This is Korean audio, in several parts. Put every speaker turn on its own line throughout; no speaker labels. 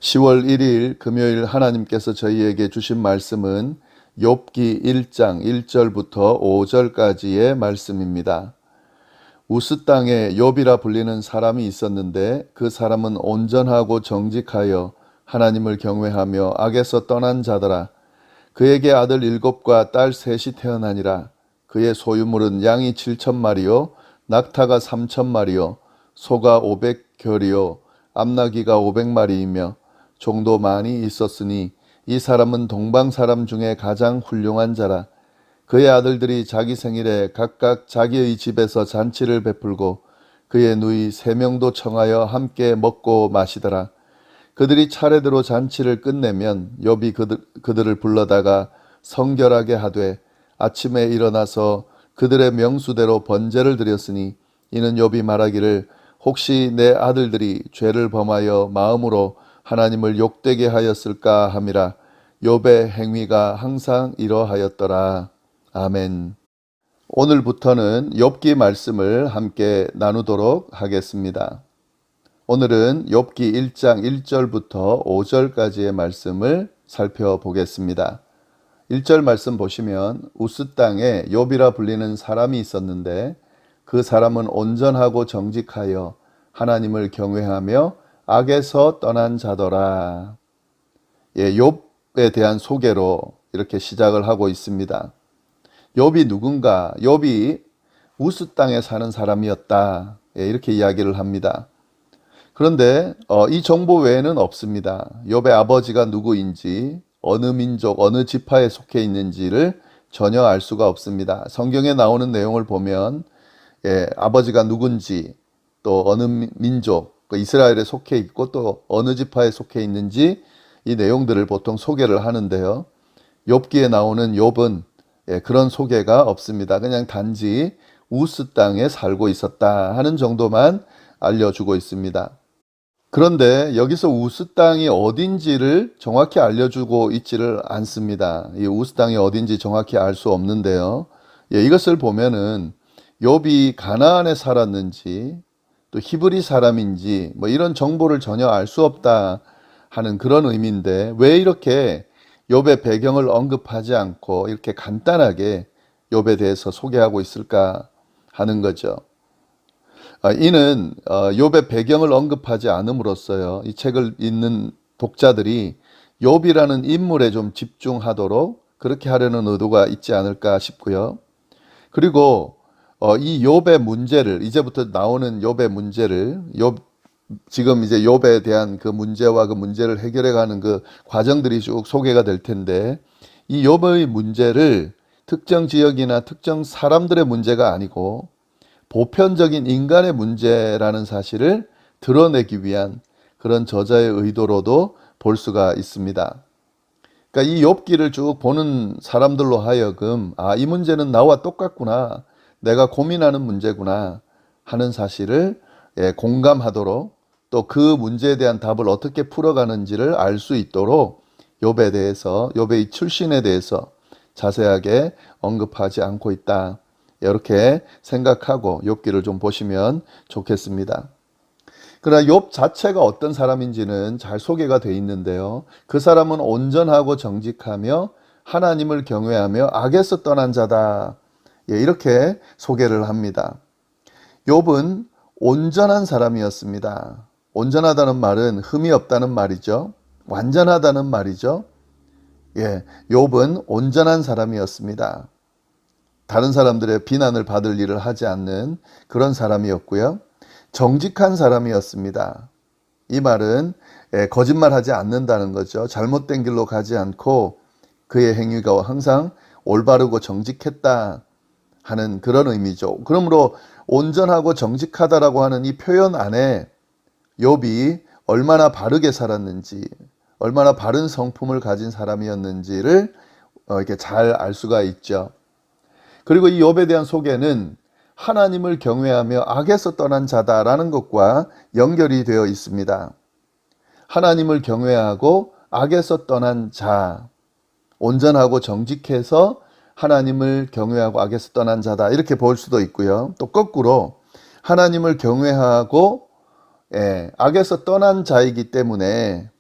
10월 1일 금요일 하나님께서 저희에게 주신 말씀은 욥기 1장 1절부터 5절까지의 말씀입니다. 우스 땅에 욥이라 불리는 사람이 있었는데 그 사람은 온전하고 정직하여 하나님을 경외하며 악에서 떠난 자더라. 그에게 아들 7과 딸 3이 태어나니라. 그의 소유물은 양이 7,000마리요 낙타가 3,000마리요 소가 500결이요 암나귀가 500마리이며 종도 많이 있었으니 이 사람은 동방 사람 중에 가장 훌륭한 자라. 그의 아들들이 자기 생일에 각각 자기의 집에서 잔치를 베풀고 그의 누이 3명도 청하여 함께 먹고 마시더라. 그들이 차례대로 잔치를 끝내면 욥이 그들을 불러다가 성결하게 하되 아침에 일어나서 그들의 명수대로 번제를 드렸으니 이는 욥이 말하기를 혹시 내 아들들이 죄를 범하여 마음으로 하나님을 욕되게 하였을까 함이라. 욥의 행위가 항상 이러하였더라. 아멘. 오늘부터는 욥기 말씀을 함께 나누도록 하겠습니다. 오늘은 욥기 1장 1절부터 5절까지의 말씀을 살펴보겠습니다. 1절 말씀 보시면 우스 땅에 욥이라 불리는 사람이 있었는데 그 사람은 온전하고 정직하여 하나님을 경외하며 악에서 떠난 자더라. 욥에 대한 소개로 이렇게 시작을 하고 있습니다. 욥이 누군가? 욥이 우스 땅에 사는 사람이었다. 이렇게 이야기를 합니다. 그런데 이 정보 외에는 없습니다. 욥의 아버지가 누구인지, 어느 민족, 어느 지파에 속해 있는지를 전혀 알 수가 없습니다. 성경에 나오는 내용을 보면 아버지가 누군지, 또 어느 민족, 이스라엘에 속해 있고 또 어느 지파에 속해 있는지 이 내용들을 보통 소개를 하는데요. 욥기에 나오는 욥은 그런 소개가 없습니다. 그냥 단지 우스 땅에 살고 있었다 하는 정도만 알려주고 있습니다. 그런데 여기서 우스 땅이 어딘지를 정확히 알려주고 있지를 않습니다. 이 우스 땅이 어딘지 정확히 알 수 없는데요. 이것을 보면은 욥이 가나안에 살았는지 또 히브리 사람인지 이런 정보를 전혀 알 수 없다 하는 그런 의미인데 왜 이렇게 욥의 배경을 언급하지 않고 이렇게 간단하게 욥에 대해서 소개하고 있을까 하는 거죠. 이는 욥의 배경을 언급하지 않음으로써요. 이 책을 읽는 독자들이 욥이라는 인물에 좀 집중하도록 그렇게 하려는 의도가 있지 않을까 싶고요. 그리고 이 욥의 문제를 이제부터 나오는 욥의 문제를 지금 이제 욥에 대한 그 문제와 그 문제를 해결해가는 그 과정들이 쭉 소개가 될 텐데 이 욥의 문제를 특정 지역이나 특정 사람들의 문제가 아니고 보편적인 인간의 문제라는 사실을 드러내기 위한 그런 저자의 의도로도 볼 수가 있습니다. 그러니까 이 욥기를 쭉 보는 사람들로 하여금 이 문제는 나와 똑같구나, 내가 고민하는 문제구나 하는 사실을 공감하도록 또 그 문제에 대한 답을 어떻게 풀어가는지를 알 수 있도록 욥에 대해서, 욥의 출신에 대해서 자세하게 언급하지 않고 있다. 이렇게 생각하고 욥기를 좀 보시면 좋겠습니다. 그러나 욥 자체가 어떤 사람인지는 잘 소개가 되어 있는데요. 그 사람은 온전하고 정직하며 하나님을 경외하며 악에서 떠난 자다. 이렇게 소개를 합니다. 욥은 온전한 사람이었습니다. 온전하다는 말은 흠이 없다는 말이죠. 완전하다는 말이죠. 욥은 온전한 사람이었습니다. 다른 사람들의 비난을 받을 일을 하지 않는 그런 사람이었고요. 정직한 사람이었습니다. 이 말은 거짓말하지 않는다는 거죠. 잘못된 길로 가지 않고 그의 행위가 항상 올바르고 정직했다 하는 그런 의미죠. 그러므로 온전하고 정직하다라고 하는 이 표현 안에 욥이 얼마나 바르게 살았는지, 얼마나 바른 성품을 가진 사람이었는지를 이렇게 잘 알 수가 있죠. 그리고 이 욥에 대한 소개는 하나님을 경외하며 악에서 떠난 자다라는 것과 연결이 되어 있습니다. 하나님을 경외하고 악에서 떠난 자, 온전하고 정직해서 하나님을 경외하고 악에서 떠난 자다 이렇게 볼 수도 있고요. 또 거꾸로 하나님을 경외하고 악에서 떠난 자이기 때문에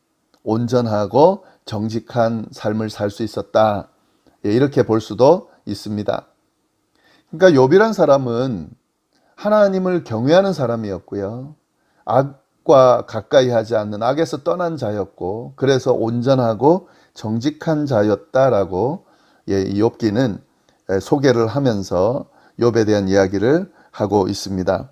온전하고 정직한 삶을 살 수 있었다. 예, 이렇게 볼 수도 있습니다. 그러니까 욥이란 사람은 하나님을 경외하는 사람이었고요. 악과 가까이 하지 않는 악에서 떠난 자였고, 그래서 온전하고 정직한 자였다라고 이 욥기는 소개를 하면서 욥에 대한 이야기를 하고 있습니다.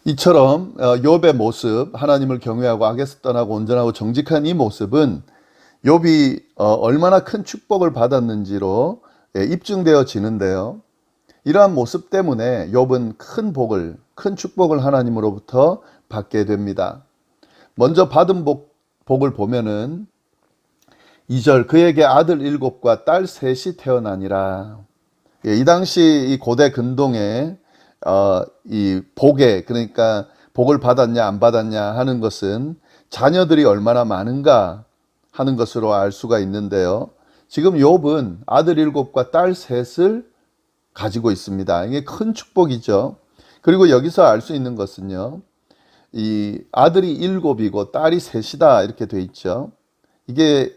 이처럼 욥의 모습, 하나님을 경외하고 악에서 떠나고 온전하고 정직한 이 모습은 욥이 얼마나 큰 축복을 받았는지로 입증되어지는데요. 이러한 모습 때문에 욥은 큰 축복을 하나님으로부터 받게 됩니다. 먼저 받은 복을 보면은 2절, 그에게 아들 7과 딸 3이 태어나니라. 이 당시 이 고대 근동에 이 복에, 그러니까 복을 받았냐 안 받았냐 하는 것은 자녀들이 얼마나 많은가 하는 것으로 알 수가 있는데요. 지금 욥은 아들 7과 딸 3을 가지고 있습니다. 이게 큰 축복이죠. 그리고 여기서 알 수 있는 것은요, 이 아들이 7이고 딸이 3이다 이렇게 돼 있죠. 이게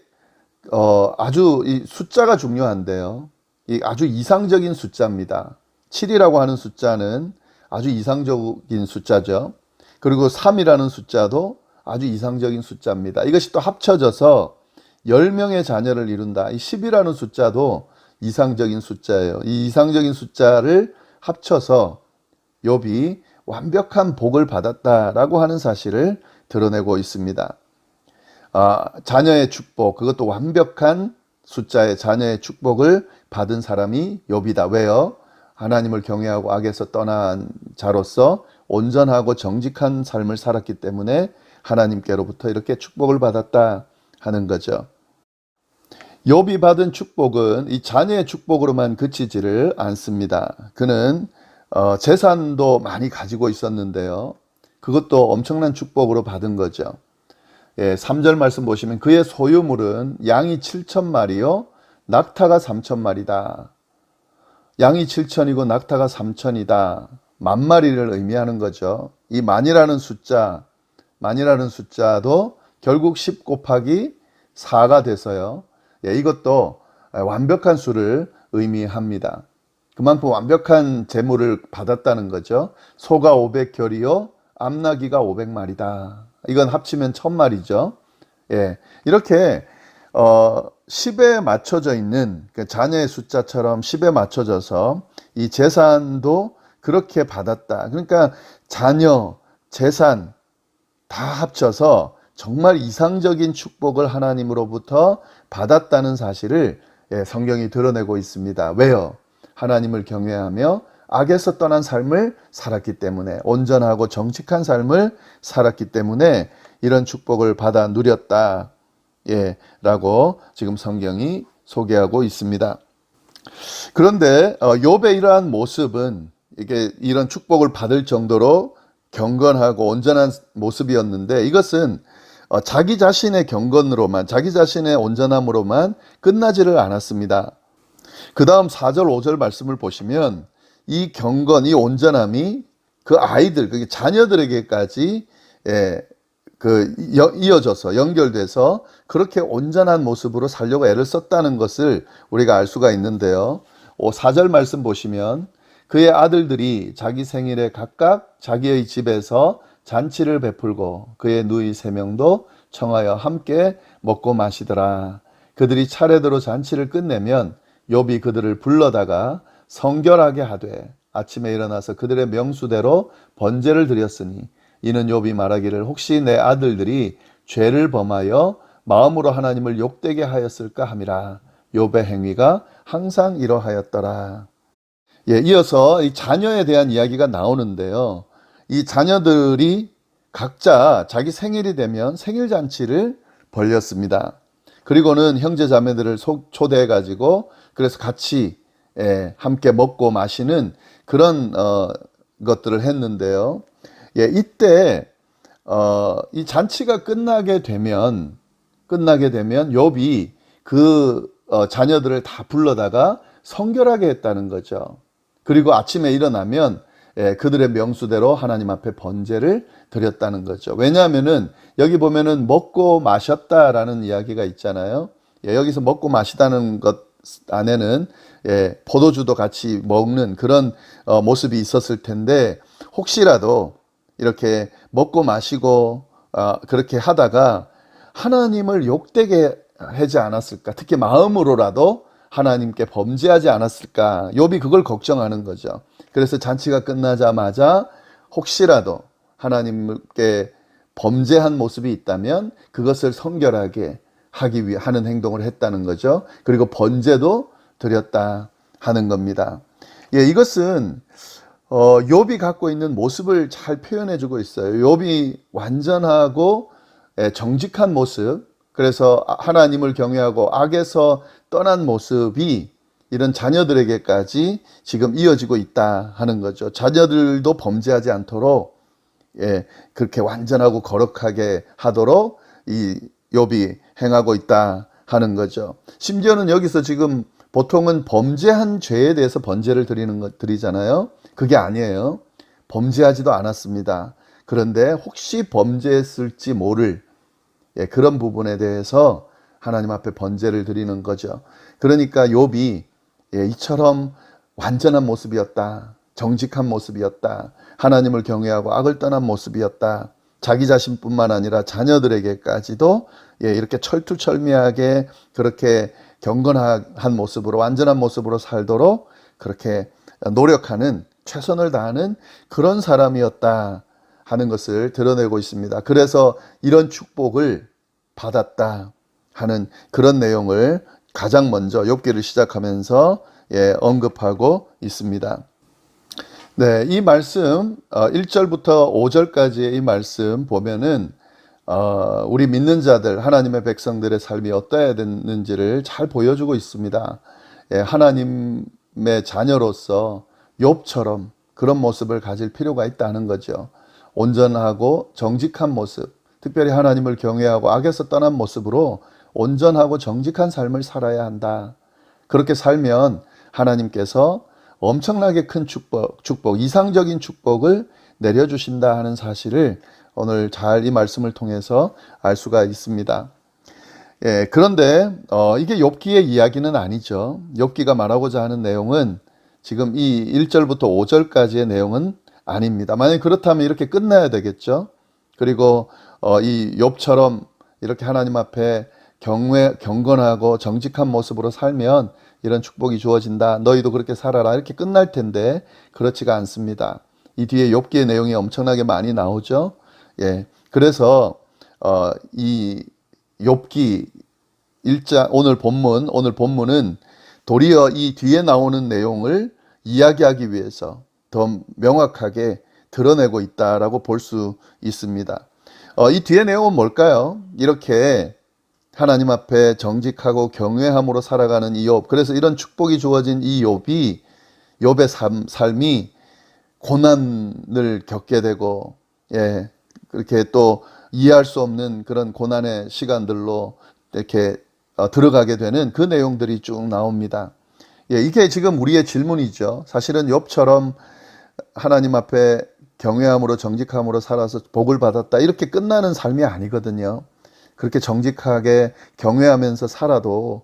아주 이 숫자가 중요한데요. 이 아주 이상적인 숫자입니다. 7이라고 하는 숫자는 아주 이상적인 숫자죠. 그리고 3이라는 숫자도 아주 이상적인 숫자입니다. 이것이 또 합쳐져서 10명의 자녀를 이룬다. 이 10이라는 숫자도 이상적인 숫자예요. 이 이상적인 숫자를 합쳐서 욥이 완벽한 복을 받았다라고 하는 사실을 드러내고 있습니다. 자녀의 축복, 그것도 완벽한 숫자의 자녀의 축복을 받은 사람이 욥이다. 왜요? 하나님을 경외하고 악에서 떠난 자로서 온전하고 정직한 삶을 살았기 때문에 하나님께로부터 이렇게 축복을 받았다 하는 거죠. 욥이 받은 축복은 이 자녀의 축복으로만 그치지를 않습니다. 그는 재산도 많이 가지고 있었는데요. 그것도 엄청난 축복으로 받은 거죠. 3절 말씀 보시면 그의 소유물은 양이 7,000마리요 낙타가 3,000마리다. 양이 7,000이고 낙타가 3,000이다. 만마리를 의미하는 거죠. 이 만이라는 숫자도 결국 10 곱하기 4가 돼서요. 이것도 완벽한 수를 의미합니다. 그만큼 완벽한 재물을 받았다는 거죠. 소가 500결이요 암나귀가 500마리다. 이건 합치면 1000마리죠. 이렇게 10에 맞춰져 있는 자녀의 숫자처럼 10에 맞춰져서 이 재산도 그렇게 받았다. 그러니까 자녀, 재산 다 합쳐서 정말 이상적인 축복을 하나님으로부터 받았다는 사실을 성경이 드러내고 있습니다. 왜요? 하나님을 경외하며 악에서 떠난 삶을 살았기 때문에, 온전하고 정직한 삶을 살았기 때문에 이런 축복을 받아 누렸다. 라고 지금 성경이 소개하고 있습니다. 그런데 욥의 이러한 모습은 이런 축복을 받을 정도로 경건하고 온전한 모습이었는데, 이것은 자기 자신의 경건으로만, 자기 자신의 온전함으로만 끝나지를 않았습니다. 그 다음 4절 5절 말씀을 보시면 이 경건, 이 온전함이 그 아이들, 그 자녀들에게까지 이어져서 연결돼서 그렇게 온전한 모습으로 살려고 애를 썼다는 것을 우리가 알 수가 있는데요. 4절 말씀 보시면 그의 아들들이 자기 생일에 각각 자기의 집에서 잔치를 베풀고 그의 누이 3명도 청하여 함께 먹고 마시더라. 그들이 차례대로 잔치를 끝내면 욥이 그들을 불러다가 성결하게 하되 아침에 일어나서 그들의 명수대로 번제를 드렸으니 이는 욥이 말하기를 혹시 내 아들들이 죄를 범하여 마음으로 하나님을 욕되게 하였을까 함이라. 욥의 행위가 항상 이러하였더라. 이어서 이 자녀에 대한 이야기가 나오는데요. 이 자녀들이 각자 자기 생일이 되면 생일잔치를 벌렸습니다. 그리고는 형제 자매들을 초대해 가지고 그래서 같이 함께 먹고 마시는 그런 것들을 했는데요. 이때 이 잔치가 끝나게 되면 욥이 그 자녀들을 다 불러다가 성결하게 했다는 거죠. 그리고 아침에 일어나면 그들의 명수대로 하나님 앞에 번제를 드렸다는 거죠. 왜냐하면은 여기 보면은 먹고 마셨다라는 이야기가 있잖아요. 여기서 먹고 마시다는 것 안에는 포도주도 같이 먹는 그런 모습이 있었을 텐데, 혹시라도 이렇게 먹고 마시고 그렇게 하다가 하나님을 욕되게 하지 않았을까, 특히 마음으로라도 하나님께 범죄하지 않았을까, 욥이 그걸 걱정하는 거죠. 그래서 잔치가 끝나자마자 혹시라도 하나님께 범죄한 모습이 있다면 그것을 성결하게 하기 위해 하는 행동을 했다는 거죠. 그리고 번제도 드렸다 하는 겁니다. 이것은 욥이 갖고 있는 모습을 잘 표현해 주고 있어요. 욥이 완전하고 정직한 모습, 그래서 하나님을 경외하고 악에서 떠난 모습이 이런 자녀들에게까지 지금 이어지고 있다 하는 거죠. 자녀들도 범죄하지 않도록 그렇게 완전하고 거룩하게 하도록 이 욥이 행하고 있다 하는 거죠. 심지어는 여기서 지금 보통은 범죄한 죄에 대해서 번제를 드리잖아요. 그게 아니에요. 범죄하지도 않았습니다. 그런데 혹시 범죄했을지 모를 그런 부분에 대해서 하나님 앞에 번제를 드리는 거죠. 그러니까 욥이 이처럼 완전한 모습이었다, 정직한 모습이었다, 하나님을 경외하고 악을 떠난 모습이었다, 자기 자신뿐만 아니라 자녀들에게까지도 이렇게 철두철미하게 그렇게 경건한 모습으로, 완전한 모습으로 살도록 그렇게 노력하는, 최선을 다하는 그런 사람이었다 하는 것을 드러내고 있습니다. 그래서 이런 축복을 받았다 하는 그런 내용을 가장 먼저 욥기를 시작하면서 언급하고 있습니다. 네, 이 말씀 1절부터 5절까지의 이 말씀 보면은 우리 믿는 자들, 하나님의 백성들의 삶이 어떠해야 되는지를 잘 보여주고 있습니다. 하나님의 자녀로서 욥처럼 그런 모습을 가질 필요가 있다는 거죠. 온전하고 정직한 모습, 특별히 하나님을 경외하고 악에서 떠난 모습으로 온전하고 정직한 삶을 살아야 한다. 그렇게 살면 하나님께서 엄청나게 큰 축복, 이상적인 축복을 내려주신다 하는 사실을 오늘 잘 이 말씀을 통해서 알 수가 있습니다. 그런데 이게 욥기의 이야기는 아니죠. 욥기가 말하고자 하는 내용은 지금 이 1절부터 5절까지의 내용은 아닙니다. 만약 그렇다면 이렇게 끝나야 되겠죠. 그리고 이 욥처럼 이렇게 하나님 앞에 경건하고 정직한 모습으로 살면 이런 축복이 주어진다, 너희도 그렇게 살아라, 이렇게 끝날 텐데 그렇지가 않습니다. 이 뒤에 욥기의 내용이 엄청나게 많이 나오죠. 그래서 이 욥기 1장 오늘 본문은 도리어 이 뒤에 나오는 내용을 이야기하기 위해서 더 명확하게 드러내고 있다라고 볼 수 있습니다. 이 뒤에 내용은 뭘까요? 이렇게 하나님 앞에 정직하고 경외함으로 살아가는 이 욥, 그래서 이런 축복이 주어진 이 욥의 삶이 고난을 겪게 되고, 그렇게 또 이해할 수 없는 그런 고난의 시간들로 이렇게 들어가게 되는 그 내용들이 쭉 나옵니다. 이게 지금 우리의 질문이죠. 사실은 욥처럼 하나님 앞에 경외함으로 정직함으로 살아서 복을 받았다, 이렇게 끝나는 삶이 아니거든요. 그렇게 정직하게 경외하면서 살아도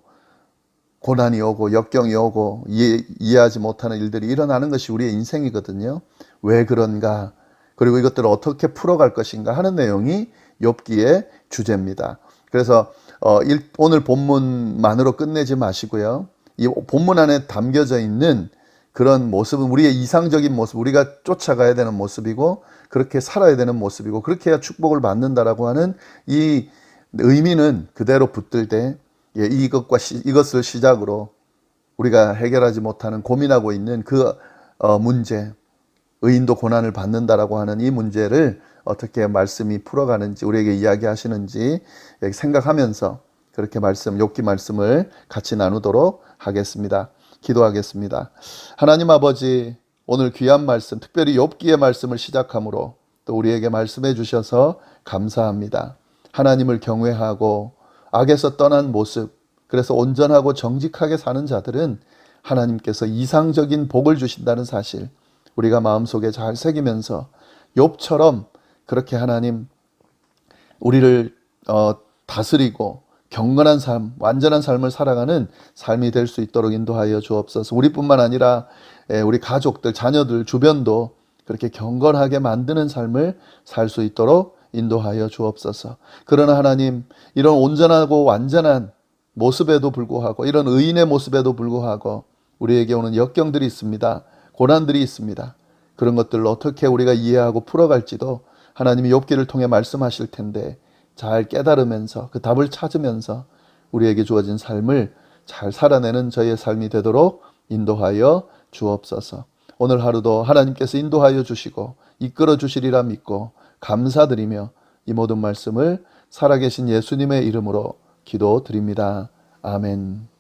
고난이 오고 역경이 오고 이해하지 못하는 일들이 일어나는 것이 우리의 인생이거든요. 왜 그런가? 그리고 이것들을 어떻게 풀어갈 것인가 하는 내용이 욥기의 주제입니다. 그래서 오늘 본문만으로 끝내지 마시고요. 이 본문 안에 담겨져 있는 그런 모습은 우리의 이상적인 모습, 우리가 쫓아가야 되는 모습이고 그렇게 살아야 되는 모습이고 그렇게 해야 축복을 받는다라고 하는 이 의미는 그대로 붙들되 이것을 시작으로 우리가 해결하지 못하는, 고민하고 있는 그 문제, 의인도 고난을 받는다라고 하는 이 문제를 어떻게 말씀이 풀어가는지, 우리에게 이야기하시는지 생각하면서 그렇게 욥기 말씀을 같이 나누도록 하겠습니다. 기도하겠습니다. 하나님 아버지, 오늘 귀한 말씀, 특별히 욥기의 말씀을 시작함으로 또 우리에게 말씀해 주셔서 감사합니다. 하나님을 경외하고 악에서 떠난 모습, 그래서 온전하고 정직하게 사는 자들은 하나님께서 이상적인 복을 주신다는 사실, 우리가 마음속에 잘 새기면서 욥처럼 그렇게 하나님 우리를 다스리고 경건한 삶, 완전한 삶을 살아가는 삶이 될 수 있도록 인도하여 주옵소서. 우리뿐만 아니라 우리 가족들, 자녀들, 주변도 그렇게 경건하게 만드는 삶을 살 수 있도록 인도하여 주옵소서. 그러나 하나님, 이런 온전하고 완전한 모습에도 불구하고, 이런 의인의 모습에도 불구하고 우리에게 오는 역경들이 있습니다. 고난들이 있습니다. 그런 것들을 어떻게 우리가 이해하고 풀어갈지도 하나님이 욥기를 통해 말씀하실 텐데 잘 깨달으면서 그 답을 찾으면서 우리에게 주어진 삶을 잘 살아내는 저희의 삶이 되도록 인도하여 주옵소서. 오늘 하루도 하나님께서 인도하여 주시고 이끌어 주시리라 믿고 감사드리며 이 모든 말씀을 살아계신 예수님의 이름으로 기도드립니다. 아멘.